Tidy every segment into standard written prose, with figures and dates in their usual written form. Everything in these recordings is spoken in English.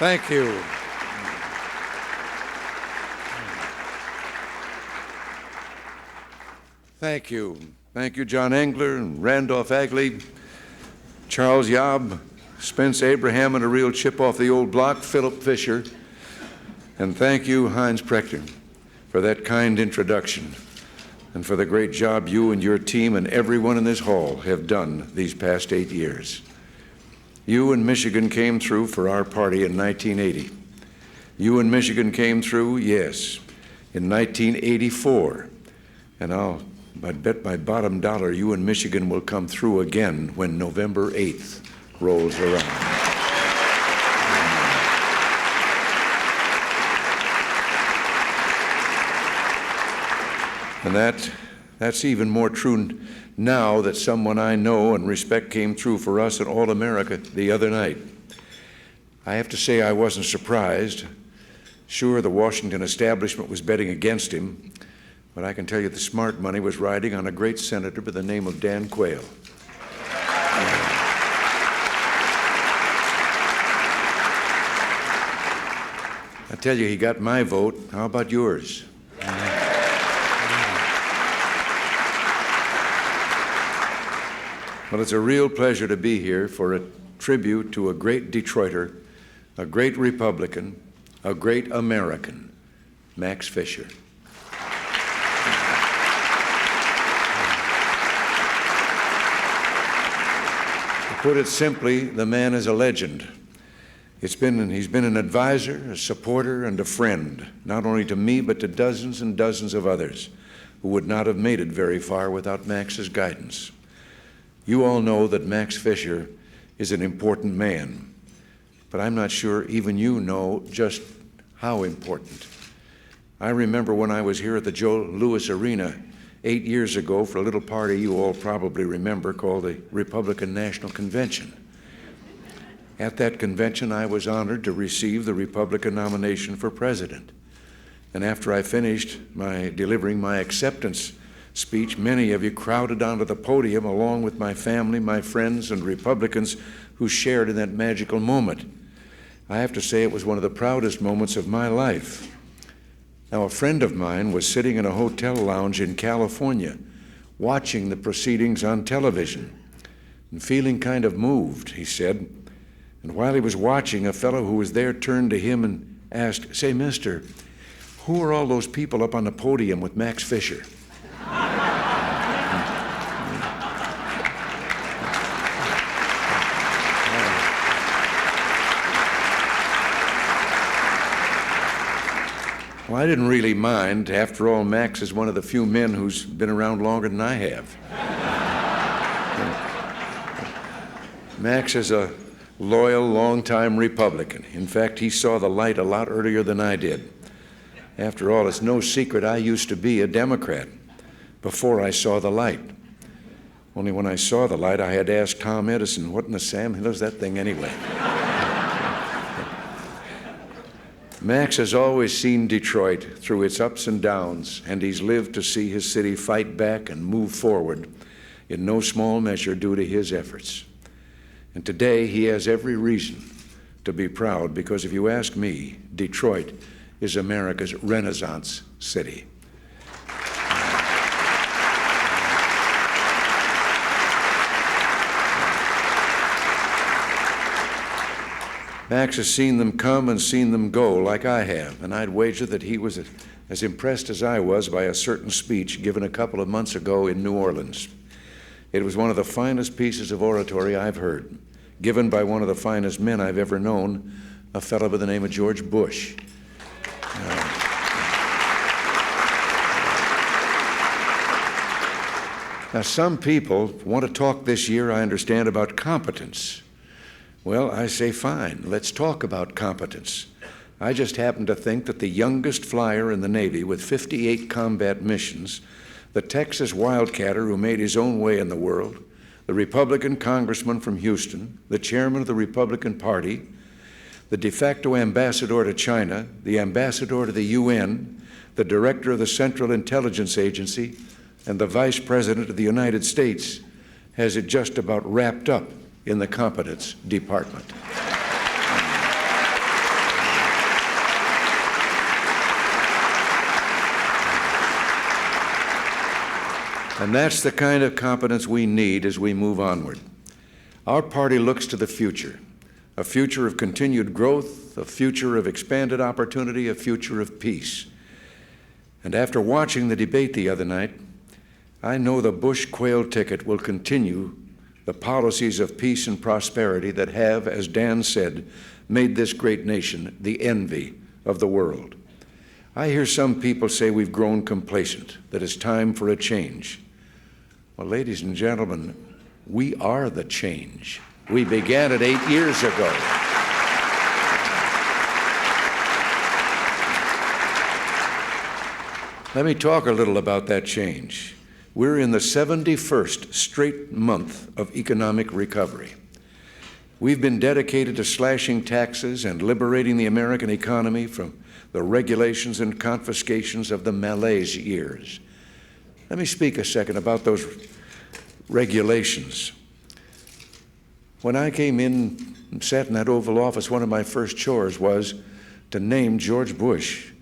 Thank you. Thank you. Thank you, John Engler and Randolph Agley, Charles Yob, Spence Abraham, and a real chip off the old block, Philip Fisher. And thank you, Heinz Prechter, for that kind introduction and for the great job you and your team and everyone in this hall have done these past 8 years. You and Michigan came through for our party in 1980. You and Michigan came through, yes, in 1984. And I'd bet my bottom dollar you and Michigan will come through again when November 8th rolls around. And that's even more true now that someone I know and respect came through for us in All-America the other night. I have to say I wasn't surprised. Sure, the Washington establishment was betting against him, but I can tell you the smart money was riding on a great senator by the name of Dan Quayle. I tell you, he got my vote. How about yours? Well, it's a real pleasure to be here for a tribute to a great Detroiter, a great Republican, a great American, Max Fisher. To put it simply, the man is a legend. He's been an advisor, a supporter, and a friend, not only to me, but to dozens and dozens of others who would not have made it very far without Max's guidance. You all know that Max Fisher is an important man, but I'm not sure even you know just how important. I remember when I was here at the Joe Louis Arena 8 years ago for a little party you all probably remember called the Republican National Convention. At that convention, I was honored to receive the Republican nomination for president. And after I finished delivering my acceptance speech, many of you crowded onto the podium along with my family, my friends, and Republicans who shared in that magical moment. I have to say it was one of the proudest moments of my life. Now, a friend of mine was sitting in a hotel lounge in California watching the proceedings on television and feeling kind of moved, he said. And while he was watching, a fellow who was there turned to him and asked, "Say, mister, who are all those people up on the podium with Max Fisher?" Well, I didn't really mind. After all, Max is one of the few men who's been around longer than I have. Max is a loyal, long-time Republican. In fact, he saw the light a lot earlier than I did. After all, it's no secret I used to be a Democrat before I saw the light. Only when I saw the light, I had to ask Tom Edison, what in the Sam does that thing anyway? Max has always seen Detroit through its ups and downs, and he's lived to see his city fight back and move forward, in no small measure due to his efforts. And today, he has every reason to be proud, because if you ask me, Detroit is America's Renaissance city. Max has seen them come and seen them go like I have, and I'd wager that he was as impressed as I was by a certain speech given a couple of months ago in New Orleans. It was one of the finest pieces of oratory I've heard, given by one of the finest men I've ever known, a fellow by the name of George Bush. Now, some people want to talk this year, I understand, about competence. Well, I say fine, let's talk about competence. I just happen to think that the youngest flyer in the Navy with 58 combat missions, the Texas wildcatter who made his own way in the world, the Republican congressman from Houston, the chairman of the Republican Party, the de facto ambassador to China, the ambassador to the UN, the director of the Central Intelligence Agency, and the vice president of the United States has it just about wrapped up in the competence department. And that's the kind of competence we need as we move onward. Our party looks to the future, a future of continued growth, a future of expanded opportunity, a future of peace. And after watching the debate the other night, I know the Bush quail ticket will continue the policies of peace and prosperity that have, as Dan said, made this great nation the envy of the world. I hear some people say we've grown complacent, that it's time for a change. Well, ladies and gentlemen, we are the change. We began it 8 years ago. Let me talk a little about that change. We're in the 71st straight month of economic recovery. We've been dedicated to slashing taxes and liberating the American economy from the regulations and confiscations of the malaise years. Let me speak a second about those regulations. When I came in and sat in that Oval Office, one of my first chores was to name George Bush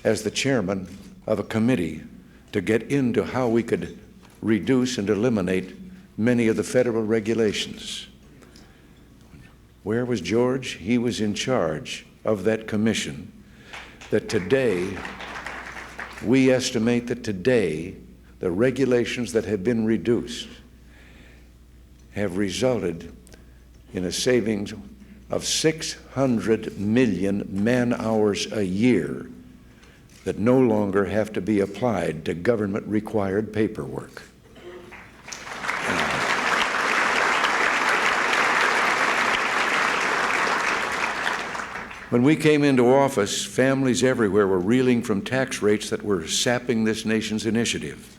as the chairman of a committee to get into how we could reduce and eliminate many of the federal regulations. Where was George? He was in charge of that commission that today, we estimate that today, the regulations that have been reduced have resulted in a savings of 600 million man-hours a year that no longer have to be applied to government-required paperwork. When we came into office, families everywhere were reeling from tax rates that were sapping this nation's initiative.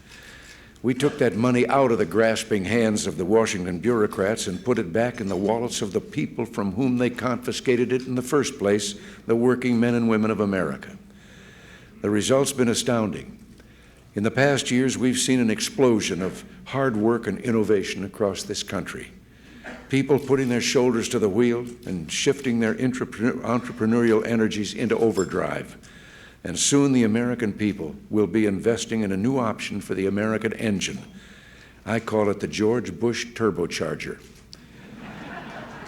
We took that money out of the grasping hands of the Washington bureaucrats and put it back in the wallets of the people from whom they confiscated it in the first place, the working men and women of America. The result's been astounding. In the past years, we've seen an explosion of hard work and innovation across this country. People putting their shoulders to the wheel and shifting their entrepreneurial energies into overdrive. And soon the American people will be investing in a new option for the American engine. I call it the George Bush turbocharger.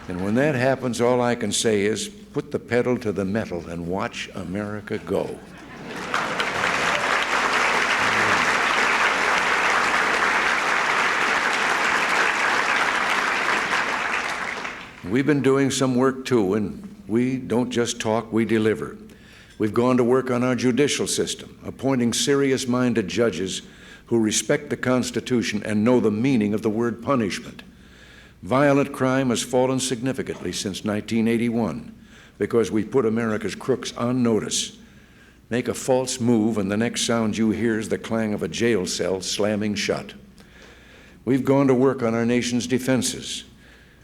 And when that happens, all I can say is put the pedal to the metal and watch America go. We've been doing some work too, and we don't just talk, we deliver. We've gone to work on our judicial system, appointing serious-minded judges who respect the Constitution and know the meaning of the word punishment. Violent crime has fallen significantly since 1981 because we put America's crooks on notice. Make a false move and the next sound you hear is the clang of a jail cell slamming shut. We've gone to work on our nation's defenses.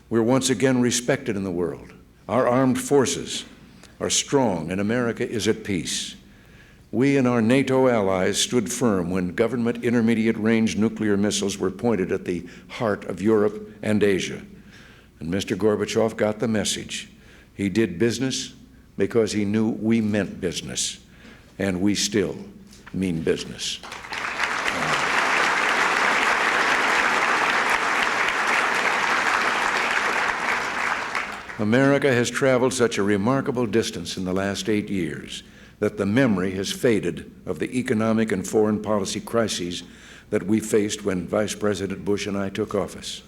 We're once again respected in the world. Our armed forces are strong and America is at peace. We and our NATO allies stood firm when government intermediate-range nuclear missiles were pointed at the heart of Europe and Asia. And Mr. Gorbachev got the message. He did business because he knew we meant business, and we still mean business. America has traveled such a remarkable distance in the last 8 years that the memory has faded of the economic and foreign policy crises that we faced when Vice President Bush and I took office.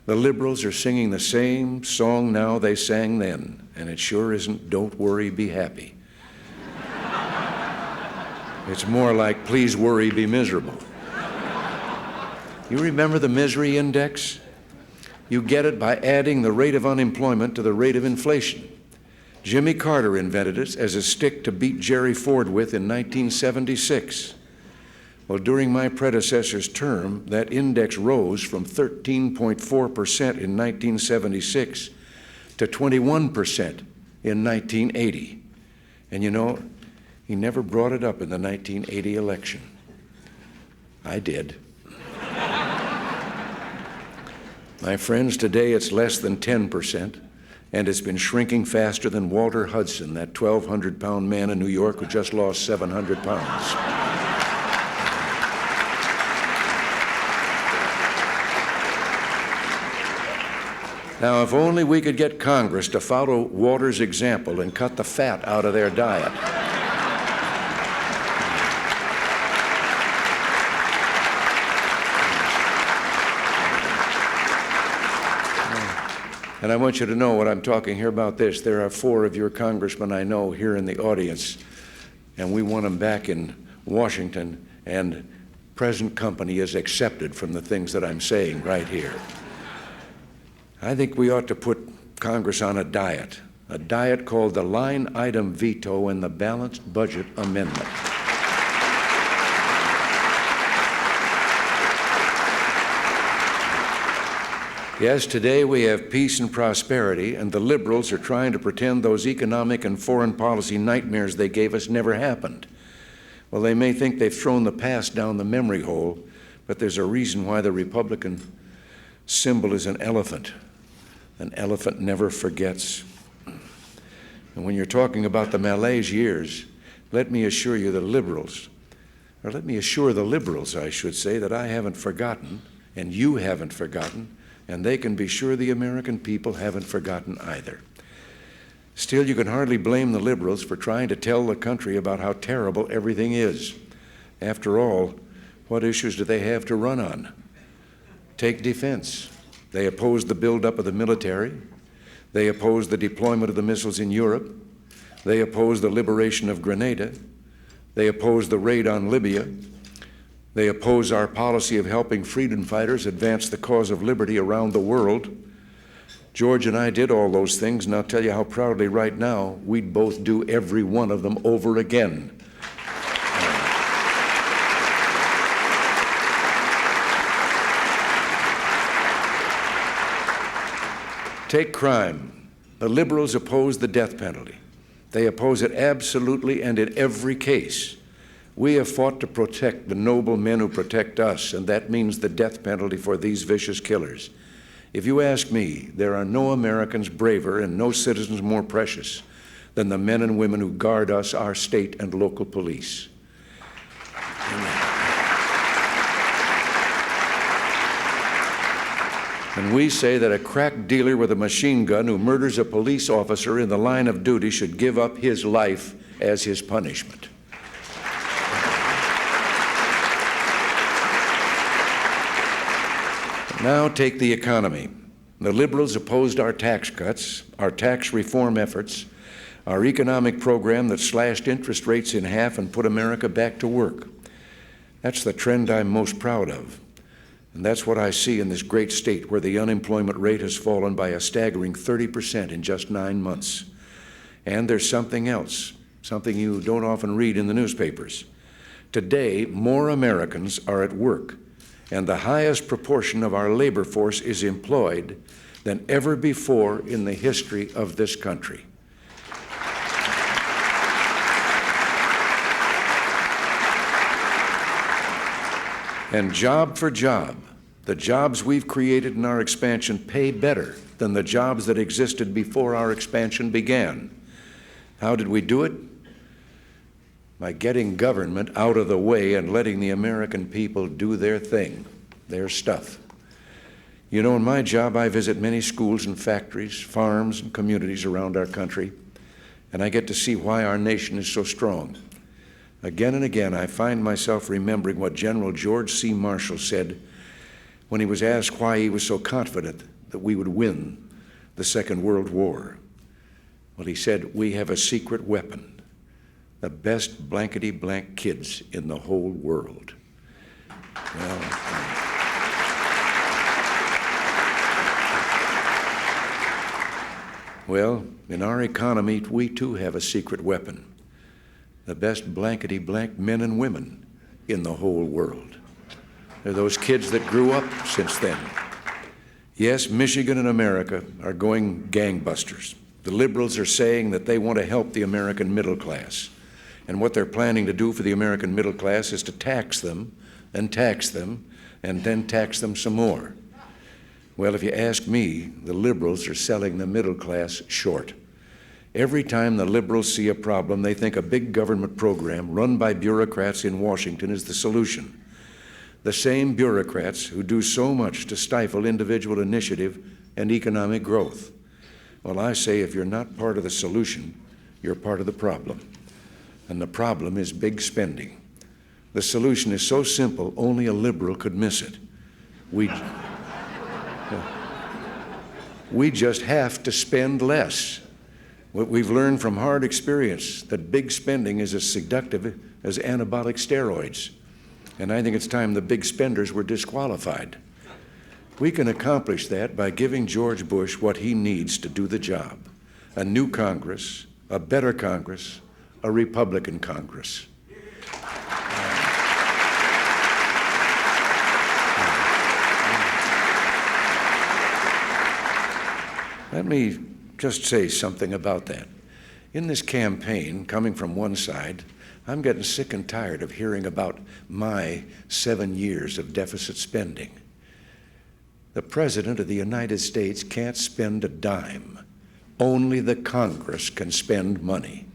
The liberals are singing the same song now they sang then, and it sure isn't "Don't Worry, Be Happy." It's more like "Please worry, be miserable." You remember the misery index? You get it by adding the rate of unemployment to the rate of inflation. Jimmy Carter invented it as a stick to beat Jerry Ford with in 1976. Well, during my predecessor's term, that index rose from 13.4% in 1976 to 21% in 1980. And you know, he never brought it up in the 1980 election. I did. My friends, today it's less than 10%, and it's been shrinking faster than Walter Hudson, that 1,200-pound man in New York who just lost 700 pounds. Now, if only we could get Congress to follow Walter's example and cut the fat out of their diet. And I want you to know what I'm talking here about this. There are 4 of your congressmen I know here in the audience, and we want them back in Washington, and present company is accepted from the things that I'm saying right here. I think we ought to put Congress on a diet called the line item veto and the balanced budget amendment. Yes, today we have peace and prosperity, and the liberals are trying to pretend those economic and foreign policy nightmares they gave us never happened. Well, they may think they've thrown the past down the memory hole, but there's a reason why the Republican symbol is an elephant. An elephant never forgets. And when you're talking about the Malaise years, let me assure the liberals, I should say, that I haven't forgotten, and you haven't forgotten, and they can be sure the American people haven't forgotten either. Still, you can hardly blame the liberals for trying to tell the country about how terrible everything is. After all, what issues do they have to run on? Take defense. They opposed the buildup of the military. They opposed the deployment of the missiles in Europe. They opposed the liberation of Grenada. They opposed the raid on Libya. They oppose our policy of helping freedom fighters advance the cause of liberty around the world. George and I did all those things, and I'll tell you how proudly right now we'd both do every one of them over again. Take crime. The liberals oppose the death penalty. They oppose it absolutely and in every case. We have fought to protect the noble men who protect us, and that means the death penalty for these vicious killers. If you ask me, there are no Americans braver and no citizens more precious than the men and women who guard us, our state and local police. And we say that a crack dealer with a machine gun who murders a police officer in the line of duty should give up his life as his punishment. Now take the economy. The liberals opposed our tax cuts, our tax reform efforts, our economic program that slashed interest rates in half and put America back to work. That's the trend I'm most proud of. And that's what I see in this great state where the unemployment rate has fallen by a staggering 30% in just 9 months. And there's something else, something you don't often read in the newspapers. Today, more Americans are at work, and the highest proportion of our labor force is employed than ever before in the history of this country. And job for job, the jobs we've created in our expansion pay better than the jobs that existed before our expansion began. How did we do it? By getting government out of the way and letting the American people do their thing, their stuff. You know, in my job, I visit many schools and factories, farms and communities around our country, and I get to see why our nation is so strong. Again and again, I find myself remembering what General George C. Marshall said when he was asked why he was so confident that we would win the Second World War. Well, he said, "We have a secret weapon. The best blankety-blank kids in the whole world." Well, in our economy, we too have a secret weapon. The best blankety-blank men and women in the whole world. They're those kids that grew up since then. Yes, Michigan and America are going gangbusters. The liberals are saying that they want to help the American middle class. And what they're planning to do for the American middle class is to tax them, and then tax them some more. Well, if you ask me, the liberals are selling the middle class short. Every time the liberals see a problem, they think a big government program run by bureaucrats in Washington is the solution. The same bureaucrats who do so much to stifle individual initiative and economic growth. Well, I say if you're not part of the solution, you're part of the problem. And the problem is big spending. The solution is so simple, only a liberal could miss it. We just have to spend less. What we've learned from hard experience, that big spending is as seductive as anabolic steroids. And I think it's time the big spenders were disqualified. We can accomplish that by giving George Bush what he needs to do the job: a new Congress, a better Congress, a Republican Congress. Let me just say something about that. In this campaign, coming from one side, I'm getting sick and tired of hearing about my 7 years of deficit spending. The President of the United States can't spend a dime. Only the Congress can spend money.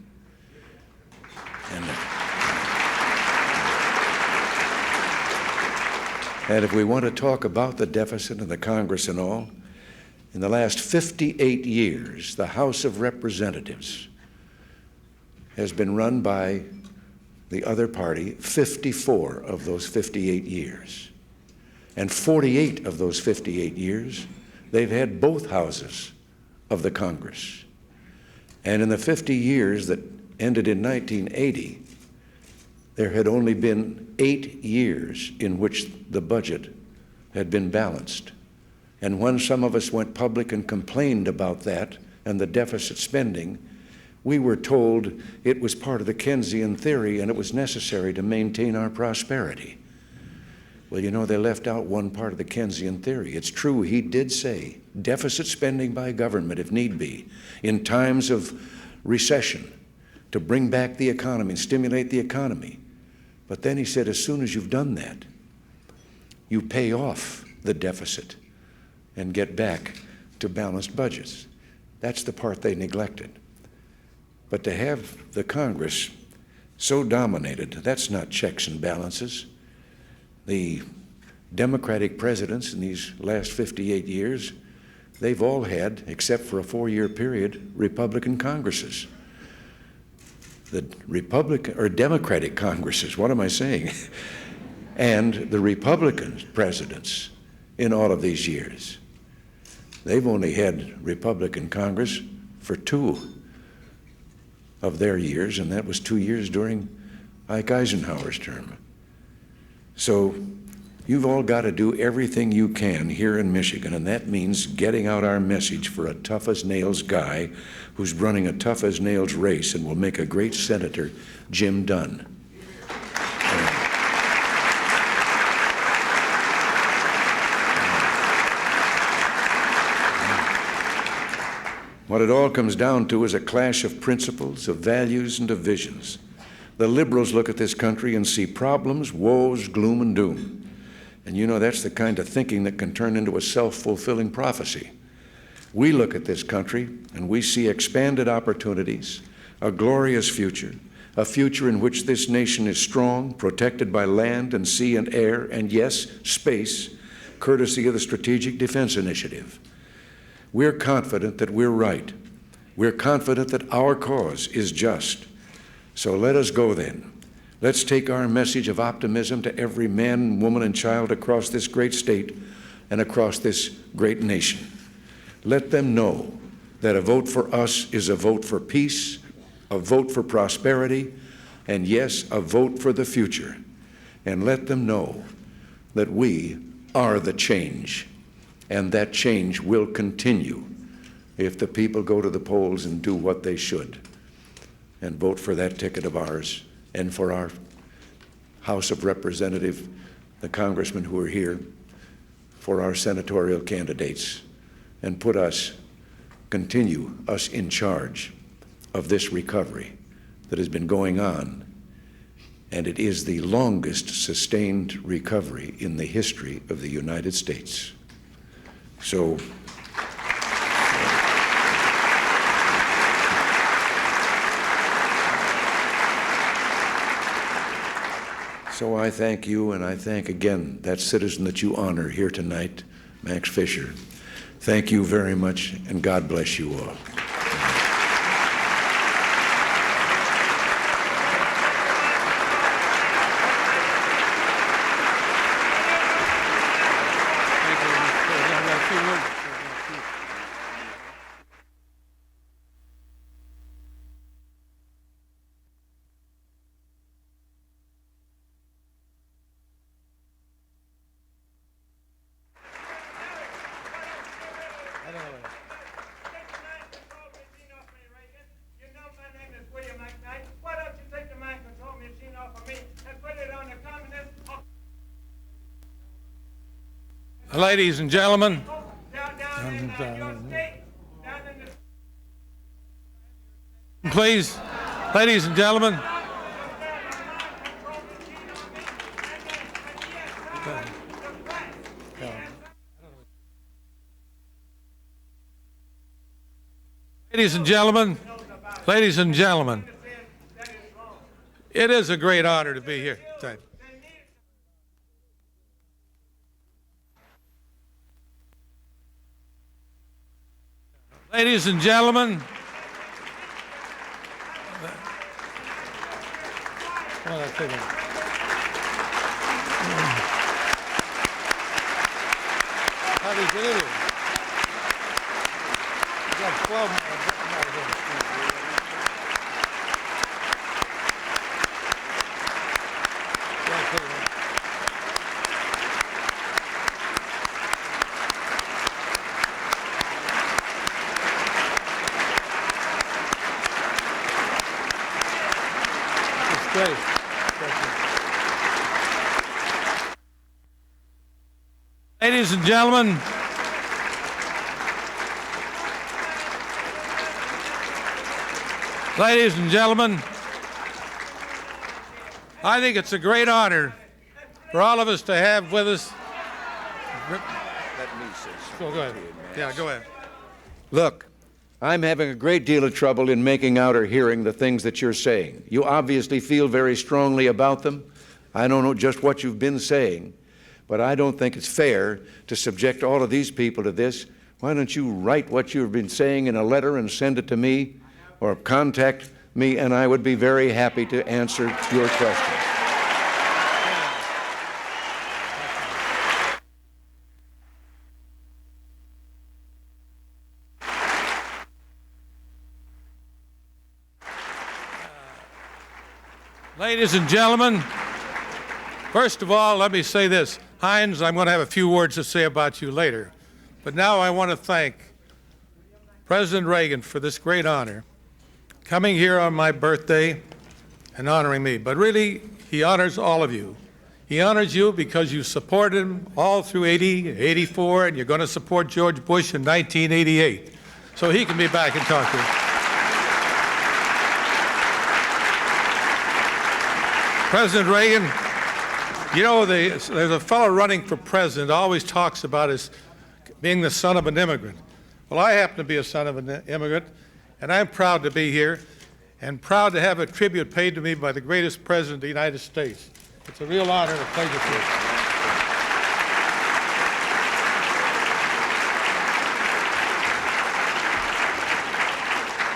And if we want to talk about the deficit and the Congress and all, in the last 58 years, the House of Representatives has been run by the other party 54 of those 58 years. And 48 of those 58 years, they've had both houses of the Congress. And in the 50 years that ended in 1980, there had only been 8 years in which the budget had been balanced. And when some of us went public and complained about that and the deficit spending, we were told it was part of the Keynesian theory and it was necessary to maintain our prosperity. Well, you know, they left out one part of the Keynesian theory. It's true, he did say deficit spending by government, if need be, in times of recession, to bring back the economy and stimulate the economy. But then he said, as soon as you've done that, you pay off the deficit and get back to balanced budgets. That's the part they neglected. But to have the Congress so dominated, that's not checks and balances. The Democratic presidents in these last 58 years, they've all had, except for a 4-year period, Republican Congresses. The Democratic Congresses, what am I saying? And the Republican presidents in all of these years. They've only had Republican Congress for 2 of their years, and that was 2 years during Ike Eisenhower's term. So you've all got to do everything you can here in Michigan, and that means getting out our message for a tough-as-nails guy who's running a tough-as-nails race and will make a great senator, Jim Dunn. What it all comes down to is a clash of principles, of values, and of visions. The liberals look at this country and see problems, woes, gloom, and doom. And you know, that's the kind of thinking that can turn into a self-fulfilling prophecy. We look at this country and we see expanded opportunities, a glorious future, a future in which this nation is strong, protected by land and sea and air, and yes, space, courtesy of the Strategic Defense Initiative. We're confident that we're right. We're confident that our cause is just. So let us go then. Let's take our message of optimism to every man, woman, and child across this great state and across this great nation. Let them know that a vote for us is a vote for peace, a vote for prosperity, and yes, a vote for the future. And let them know that we are the change. And that change will continue if the people go to the polls and do what they should and vote for that ticket of ours and for our House of Representatives, the congressmen who are here, for our senatorial candidates, and continue us in charge of this recovery that has been going on. And it is the longest sustained recovery in the history of the United States. So I thank you, and I thank again that citizen that you honor here tonight, Max Fisher. Thank you very much, and God bless you all. Ladies and gentlemen, please, ladies and gentlemen, ladies and gentlemen, ladies and gentlemen, it is a great honor to be here tonight. Ladies and gentlemen, how do you get in here? You got 12 Great. Ladies and gentlemen, ladies and gentlemen, I think it's a great honor for all of us to have with us. Let me say something. Go ahead. Yeah, go ahead. Look, I'm having a great deal of trouble in making out or hearing the things that you're saying. You obviously feel very strongly about them. I don't know just what you've been saying, but I don't think it's fair to subject all of these people to this. Why don't you write what you've been saying in a letter and send it to me, or contact me, and I would be very happy to answer your questions. Ladies and gentlemen, first of all, let me say this. Heinz, I'm going to have a few words to say about you later. But now I want to thank President Reagan for this great honor, coming here on my birthday and honoring me. But really, he honors all of you. He honors you because you supported him all through 80, 84, and you're going to support George Bush in 1988. So he can be back and talk to you. President Reagan, you know, there's a fellow running for president always talks about his being the son of an immigrant. Well, I happen to be a son of an immigrant, and I'm proud to be here and proud to have a tribute paid to me by the greatest president of the United States. It's a real honor and a pleasure for me.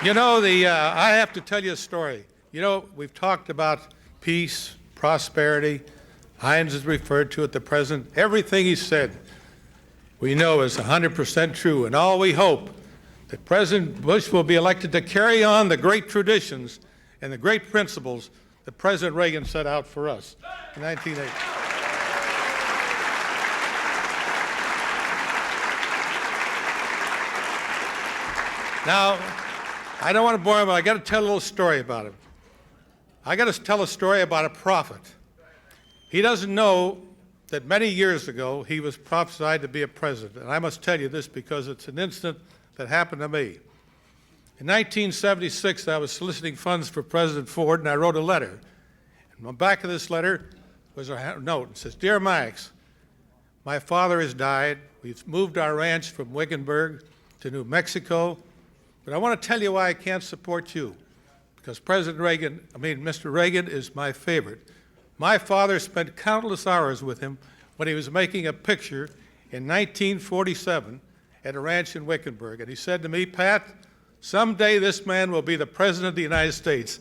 You know, I have to tell you a story. You know, we've talked about peace, prosperity. Heinz has referred to it, the president. Everything he said we know is 100% true, and all we hope that President Bush will be elected to carry on the great traditions and the great principles that President Reagan set out for us in 1980. Now, I don't want to bore him, but I got to tell a little story about him. I got to tell a story about a prophet. He doesn't know that many years ago he was prophesied to be a president. And I must tell you this because it's an incident that happened to me. In 1976, I was soliciting funds for President Ford, and I wrote a letter. And on the back of this letter was a note. It says, "Dear Max, my father has died. We've moved our ranch from Wickenburg to New Mexico, but I want to tell you why I can't support you. Because Mr. Reagan is my favorite. My father spent countless hours with him when he was making a picture in 1947 at a ranch in Wickenburg. And he said to me, Pat, someday this man will be the President of the United States.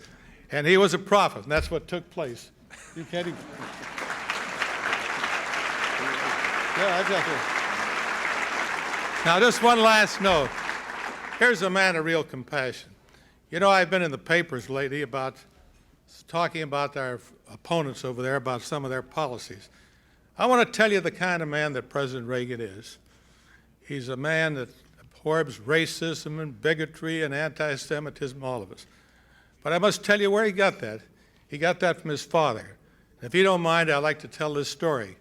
And he was a prophet, and that's what took place. You can't even... Yeah, exactly. Now, just one last note. Here's a man of real compassion. You know, I've been in the papers lately about talking about our opponents over there, about some of their policies. I want to tell you the kind of man that President Reagan is. He's a man that abhors racism and bigotry and anti-Semitism, all of us. But I must tell you where he got that. He got that from his father. If you don't mind, I'd like to tell this story.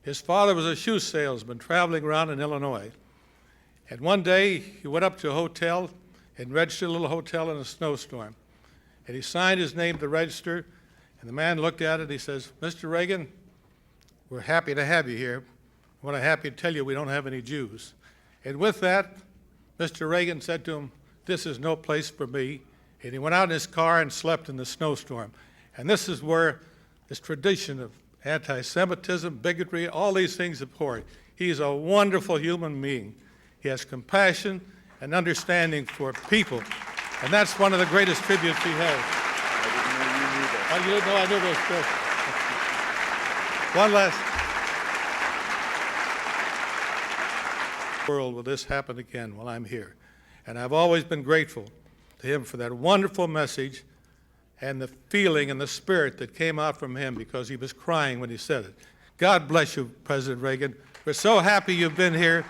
His father was a shoe salesman traveling around in Illinois. And one day, he went up to a hotel and registered a little hotel in a snowstorm. And he signed his name to the register, and the man looked at it and he says, Mr. Reagan, we're happy to have you here. We're happy to tell you we don't have any Jews. And with that, Mr. Reagan said to him, this is no place for me. And he went out in his car and slept in the snowstorm. And this is where this tradition of anti-Semitism, bigotry, all these things abhorred. He's a wonderful human being. He has compassion and understanding for people. And that's one of the greatest tributes he has. I didn't know you knew that. Oh, you didn't know I knew this. One last. World will this happen again while I'm here. And I've always been grateful to him for that wonderful message and the feeling and the spirit that came out from him because he was crying when he said it. God bless you, President Reagan. We're so happy you've been here.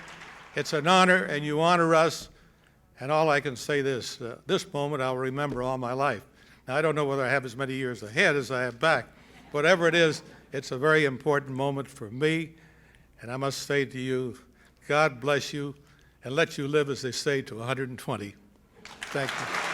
It's an honor, and you honor us. And all I can say this moment I'll remember all my life. Now, I don't know whether I have as many years ahead as I have back. Whatever it is, it's a very important moment for me. And I must say to you, God bless you and let you live, as they say, to 120. Thank you.